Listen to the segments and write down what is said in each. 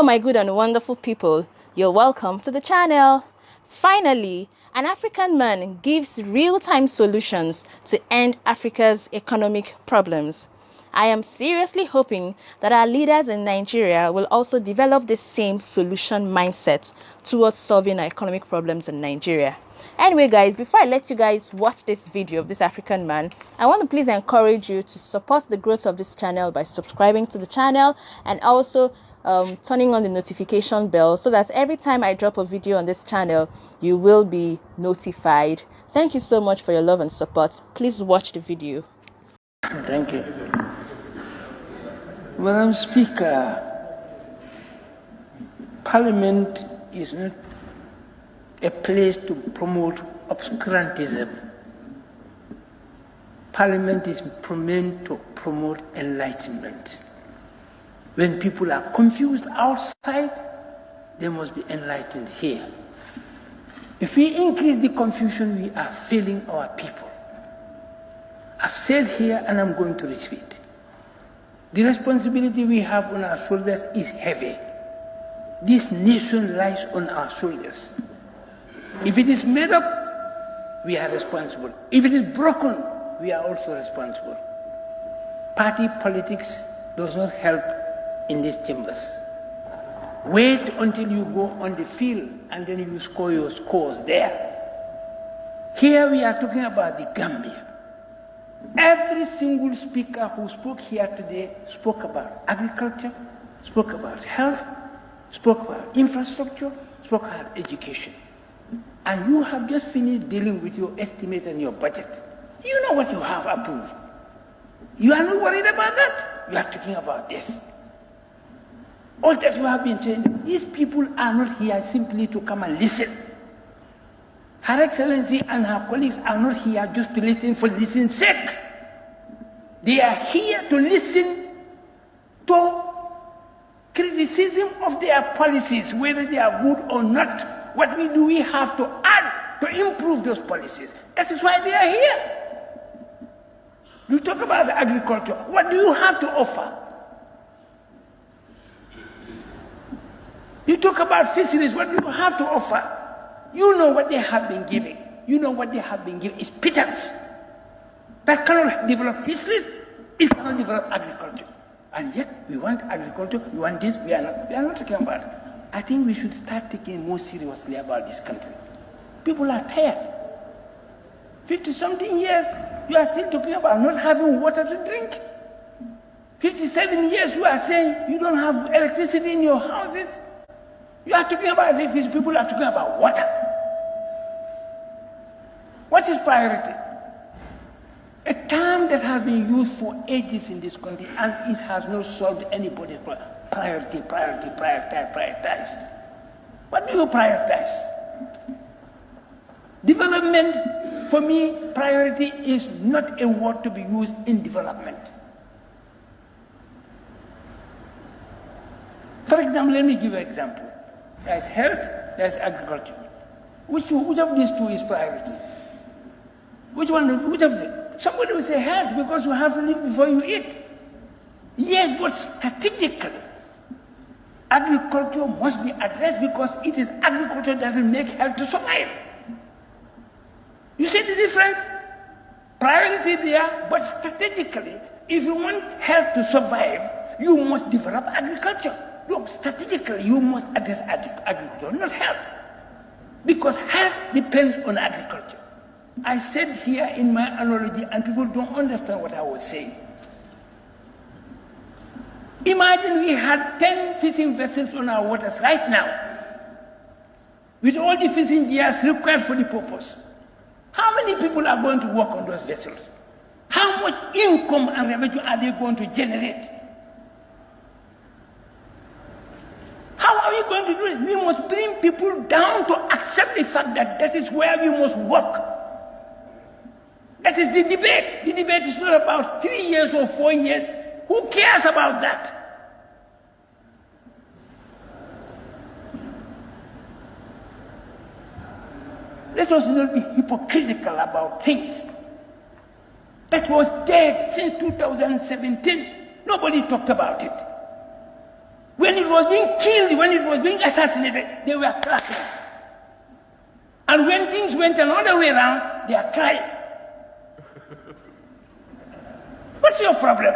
Hello my good and wonderful people, you're welcome to the channel. Finally, an African man gives real-time solutions to end Africa's economic problems. I am seriously hoping that our leaders in Nigeria will also develop the same solution mindset towards solving our economic problems in Nigeria. Anyway guys, before I let you guys watch this video of this African man, I want to please encourage you to support the growth of this channel by subscribing to the channel and also turning on the notification bell so that every time I drop a video on this channel, you will be notified. Thank you so much for your love and support. Please watch the video. Thank you. Madam Speaker, Parliament is not a place to promote obscurantism. Parliament is meant to promote enlightenment. When people are confused outside, they must be enlightened here. If we increase the confusion, we are failing our people. I've said here and I'm going to repeat. The responsibility we have on our shoulders is heavy. This nation lies on our shoulders. If it is made up, we are responsible. If it is broken, we are also responsible. Party politics does not help in these chambers. Wait until you go on the field and then you score your scores there. Here we are talking about the Gambia. Every single speaker who spoke here today spoke about agriculture, spoke about health, spoke about infrastructure, spoke about education. And you have just finished dealing with your estimate and your budget. You know what you have approved. You are not worried about that. You are talking about this. All that you have been saying, these people are not here simply to come and listen. Her Excellency and her colleagues are not here just to listen for listening's sake. They are here to listen to criticism of their policies, whether they are good or not. What do we have to add to improve those policies? That is why they are here. You talk about agriculture. What do you have to offer? You talk about fisheries. What do you have to offer? You know what they have been giving. You know what they have been giving is pittance. That cannot develop histories. It cannot develop agriculture. And yet we want agriculture. We want this. We are not talking about it. I think we should start taking more seriously about this country. People are tired. 50-something years, you are still talking about not having water to drink. 57 years, you are saying you don't have electricity in your houses. You are talking about electricity, people are talking about water. What is priority? A term that has been used for ages in this country and it has not solved anybody's problem. Priority, prioritize. What do you prioritize? Development, for me, priority is not a word to be used in development. For example, let me give you an example. There's health, there's agriculture. Which of these two is priority? Which of them? Somebody will say health because you have to live before you eat. Yes, but strategically, agriculture must be addressed because it is agriculture that will make health to survive. You see the difference? Priority there, but strategically, if you want health to survive, you must develop agriculture. Look, strategically, you must address agriculture, not health. Because health depends on agriculture. I said here in my analogy, and people don't understand what I was saying. Imagine we had 10 fishing vessels on our waters right now, with all the fishing gears required for the purpose. How many people are going to work on those vessels? How much income and revenue are they going to generate? How are we going to do it? We must bring people down to accept the fact that that is where we must work. That is the debate. The debate is not about 3 years or 4 years. Who cares about that? Let us not be hypocritical about things. That was dead since 2017. Nobody talked about it. When it was being killed, when it was being assassinated, they were clapping. And when things went another way around, they are crying. What's your problem?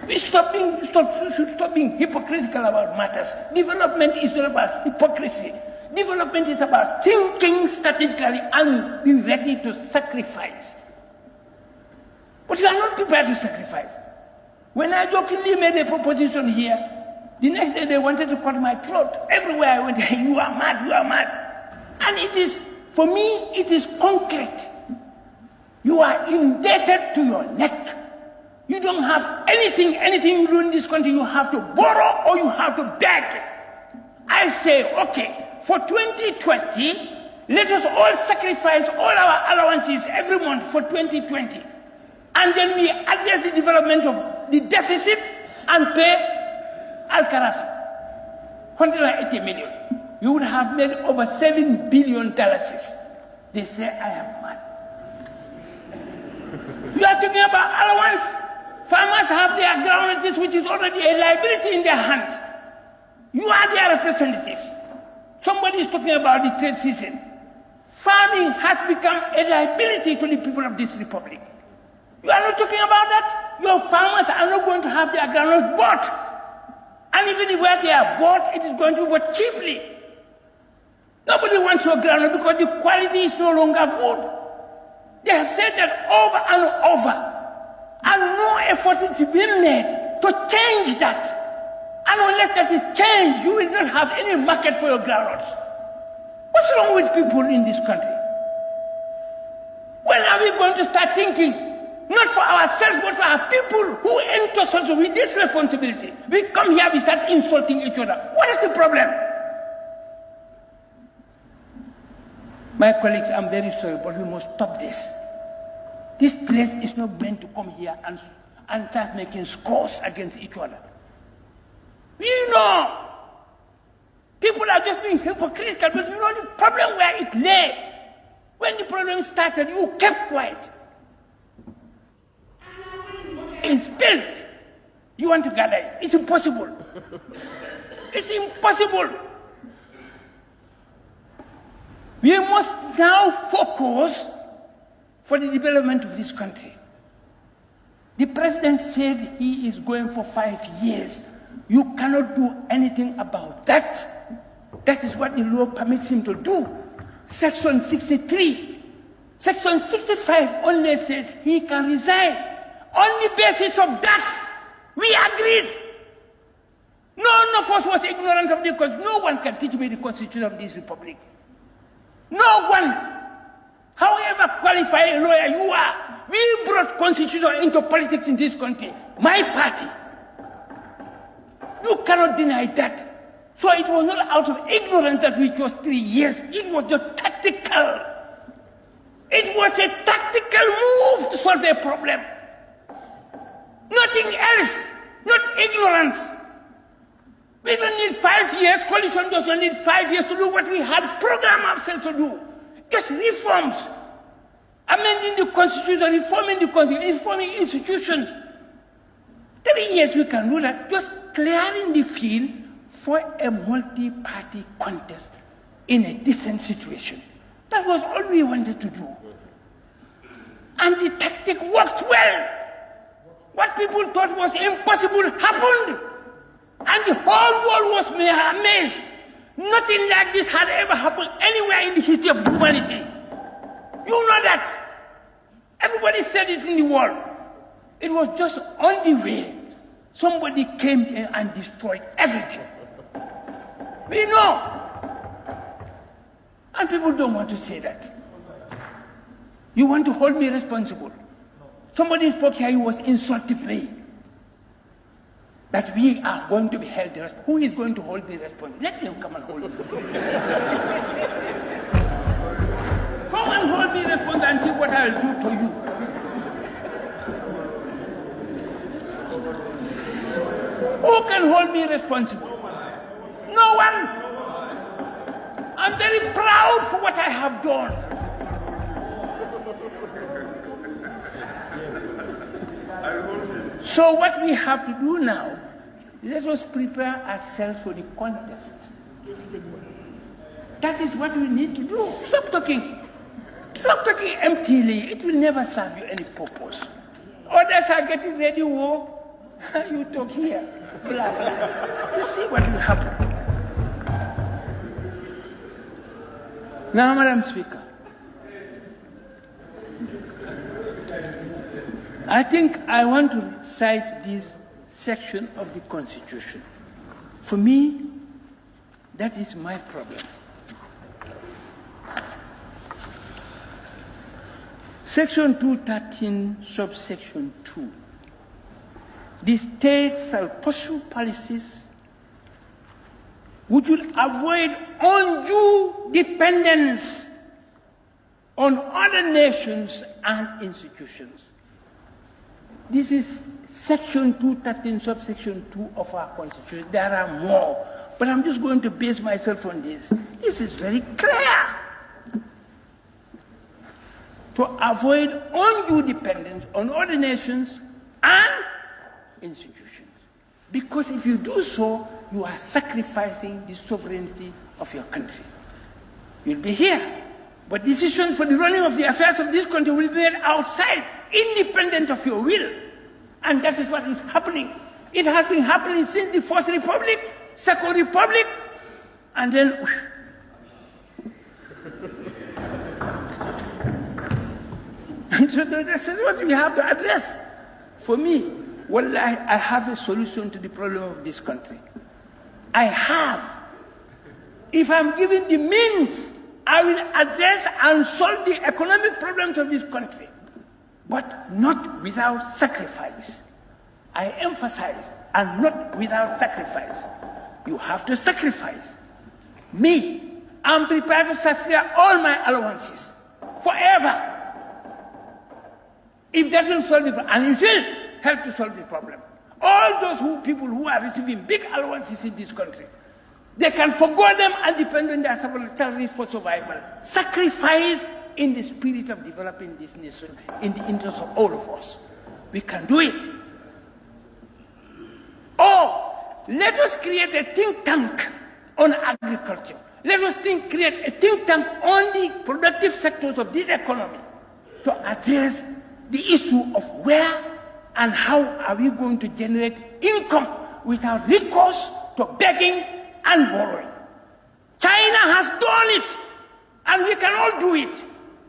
We should stop being hypocritical about matters. Development is not about hypocrisy. Development is about thinking strategically and being ready to sacrifice. But you are not prepared to sacrifice. When I jokingly made a proposition here, the next day they wanted to cut my throat. Everywhere I went, you are mad, you are mad. And it is, for me, it is concrete. You are indebted to your neck. You don't have anything you do in this country, you have to borrow or you have to beg. I say, okay, for 2020, let us all sacrifice all our allowances every month for 2020. And then we address the development of the deficit and pay Al-Karafi, 180 million. You would have made over $7 billion. They say, I am mad. You are talking about allowance. Farmers have their groundnut, which is already a liability in their hands. You are their representatives. Somebody is talking about the trade season. Farming has become a liability to the people of this republic. You are not talking about that. Your farmers are not going to have their groundnut bought. And even where they are bought, it is going to be bought cheaply. Nobody wants your groundnut because the quality is no longer good. They have said that over and over. And no effort is being made to change that. And unless that is changed, you will not have any market for your groundnuts. What's wrong with people in this country? When are we going to start thinking, not for ourselves, but for our people who enter us with this responsibility? We come here, we start insulting each other. What is the problem? My colleagues, I'm very sorry, but we must stop this. This place is not meant to come here and start making scores against each other. We know people are just being hypocritical, but you know the problem where it lay. When the problem started, you kept quiet. It's built. You want to gather it. It's impossible. It's impossible. We must now focus for the development of this country. The president said he is going for 5 years. You cannot do anything about that. That is what the law permits him to do. Section 63. Section 65 only says he can resign. On the basis of that, we agreed. None of us was ignorant of the Constitution. No one can teach me the Constitution of this republic. No one. However qualified a lawyer you are, we brought Constitution into politics in this country. My party. You cannot deny that. So it was not out of ignorance that we chose 3 years. It was just tactical. It was a tactical move to solve a problem. Nothing else. Not ignorance. We don't need 5 years. Coalition doesn't need 5 years to do what we had programmed ourselves to do. Just reforms. Amending the Constitution, reforming the Constitution, reforming institutions. 3 years we can do that. Just clearing the field for a multi-party contest in a decent situation. That was all we wanted to do. And the tactic worked well. What people thought was impossible happened. And the whole world was amazed. Nothing like this had ever happened anywhere in the history of humanity. You know that. Everybody said it in the world. It was just on the way. Somebody came in and destroyed everything. We know. And people don't want to say that. You want to hold me responsible. Somebody spoke here, he was insulting me. That we are going to be held responsible. Who is going to hold me responsible? Let them come and hold me. Come and hold me responsible and see what I will do to you. Who can hold me responsible? No one. I'm very proud for what I have done. So what we have to do now, let us prepare ourselves for the contest. That is what we need to do. Stop talking. Stop talking emptily. It will never serve you any purpose. Others are getting ready war. You talk here. Blah, blah. You see what will happen. Now, Madam Speaker, I think I want to cite this section of the Constitution. For me, that is my problem. Section 213, subsection 2. The state shall pursue policies which will avoid undue dependence on other nations and institutions. This is section 213, subsection 2 of our Constitution. There are more, but I'm just going to base myself on this. This is very clear. To avoid undue dependence on other nations and institutions. Because if you do so, you are sacrificing the sovereignty of your country. You'll be here, but decisions for the running of the affairs of this country will be made outside, independent of your will. And that is what is happening. It has been happening since the First Republic, Second Republic, and then... And so this is what we have to address. For me, well, I have a solution to the problem of this country. I have. If I'm given the means, I will address and solve the economic problems of this country, but not without sacrifice. I emphasize, and not without sacrifice. You have to sacrifice. Me, I'm prepared to sacrifice all my allowances forever. If that will solve the problem, and it will help to solve the problem. All those people who are receiving big allowances in this country, they can forgo them and depend on their salaries for survival. Sacrifice in the spirit of developing this nation, in the interest of all of us. We can do it. Or, let us create a think tank on agriculture. Let us create a think tank on the productive sectors of this economy to address the issue of where and how are we going to generate income without recourse to begging and borrowing. China has done it, and we can all do it,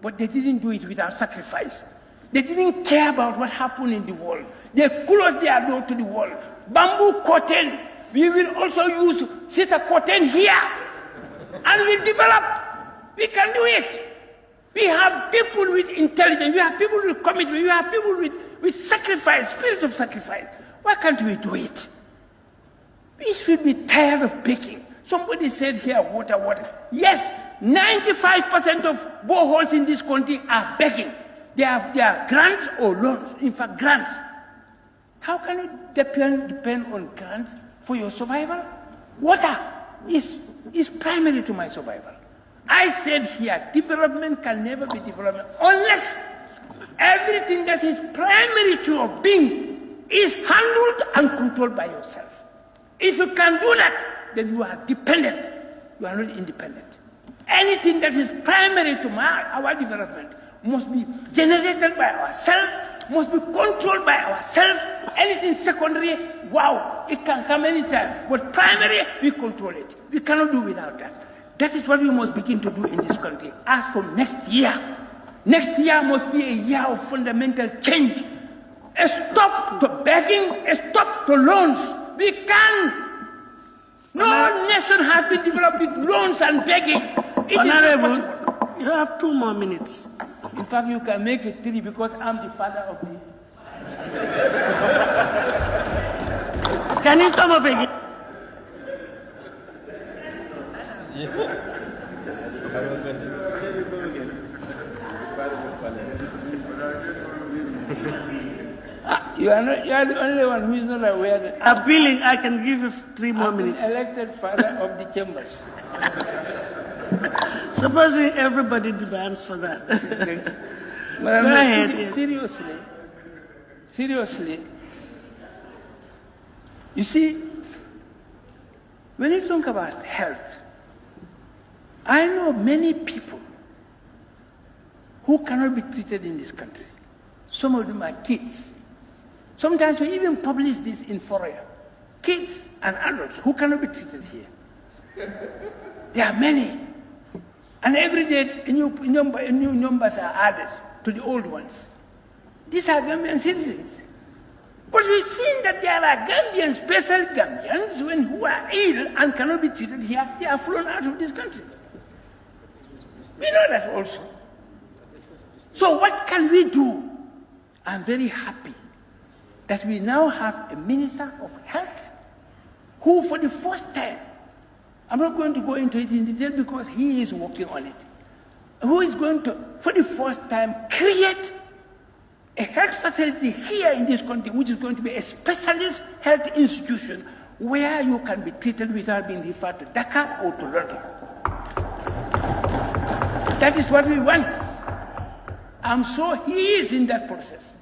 but they didn't do it without sacrifice. They didn't care about what happened in the world. They closed their door to the world. Bamboo curtain, we will also use cedar curtain here, and we'll develop. We can do it. We have people with intelligence, we have people with commitment, we have people with sacrifice, spirit of sacrifice. Why can't we do it? We should be tired of begging. Somebody said here, water, water. Yes, 95% of boreholes in this country are begging. They are grants or loans, in fact grants. How can you depend on grants for your survival? Water is primary to my survival. I said here, development can never be development unless everything that is primary to your being is handled and controlled by yourself. If you can do that, then you are dependent. You are not independent. Anything that is primary to our development must be generated by ourselves, must be controlled by ourselves. Anything secondary, wow, it can come anytime. But primary, we control it. We cannot do without that. That is what we must begin to do in this country. As from next year must be a year of fundamental change. A stop to begging, a stop to loans. We can. No nation has been developed with loans and begging. It Honorable, is not possible. you have 2 more minutes. In fact, you can make it 3 because I'm the father of the... Can you come up again? You are the only one who is not aware that Appealing, I can give you 3 more I'm minutes. the elected father of the chambers. Supposing everybody demands for that. But Go ahead, yes. seriously, You see, when you talk about health, I know many people who cannot be treated in this country. Some of them are kids. Sometimes we even publish this in foreign. Kids and adults who cannot be treated here. There are many. And every day new numbers are added to the old ones. These are Gambian citizens. But we've seen that there are Gambians, special Gambians, who are ill and cannot be treated here, they are flown out of this country. We know that also. So what can we do? I'm very happy that we now have a Minister of Health who for the first time, I'm not going to go into it in detail because he is working on it, who is going to, for the first time, create a health facility here in this country, which is going to be a specialist health institution where you can be treated without being referred to Dhaka or to London. That is what we want. I'm sure he is in that process.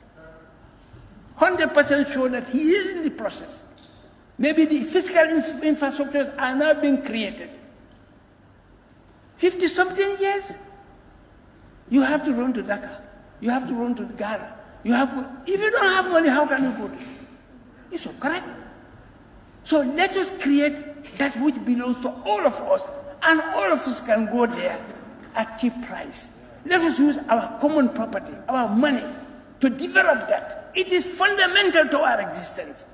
100% sure that he is in the process. Maybe the physical infrastructures are now being created. 50-something years, you have to run to Dhaka. You have to run to Ghana. If you don't have money, how can you go there? It's all correct. So let us create that which belongs to all of us, and all of us can go there at cheap price. Let us use our common property, our money, to develop that. It is fundamental to our existence.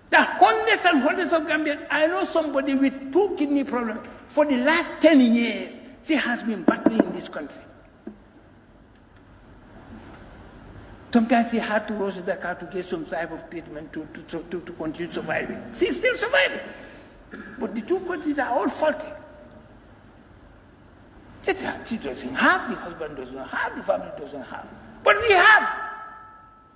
The hundreds and hundreds of Gambians, I know somebody with 2 kidney problems for the last 10 years, she has been battling in this country. Sometimes she had to rush to Dakar to get some type of treatment to continue surviving. She's still surviving. But the 2 countries are all faulty. She doesn't have, the husband doesn't have, the family doesn't have. But we have.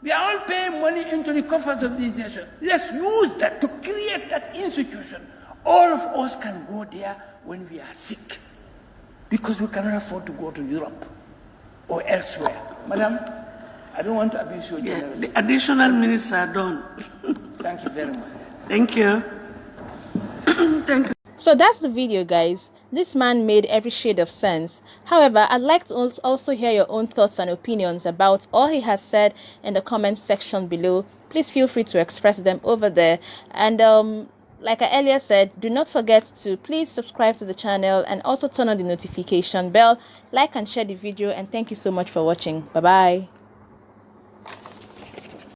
We are all paying money into the coffers of this nation. Let's use that to create that institution. All of us can go there when we are sick, because we cannot afford to go to Europe or elsewhere. Madam, I don't want to abuse your generosity. The additional minutes are done. Thank you very much. Thank you. Thank you. So that's the video, guys. This man made every shade of sense. However, I'd like to also hear your own thoughts and opinions about all he has said in the comment section below. Please feel free to express them over there. And like I earlier said, do not forget to please subscribe to the channel and also turn on the notification bell. Like and share the video, and thank you so much for watching. Bye-bye.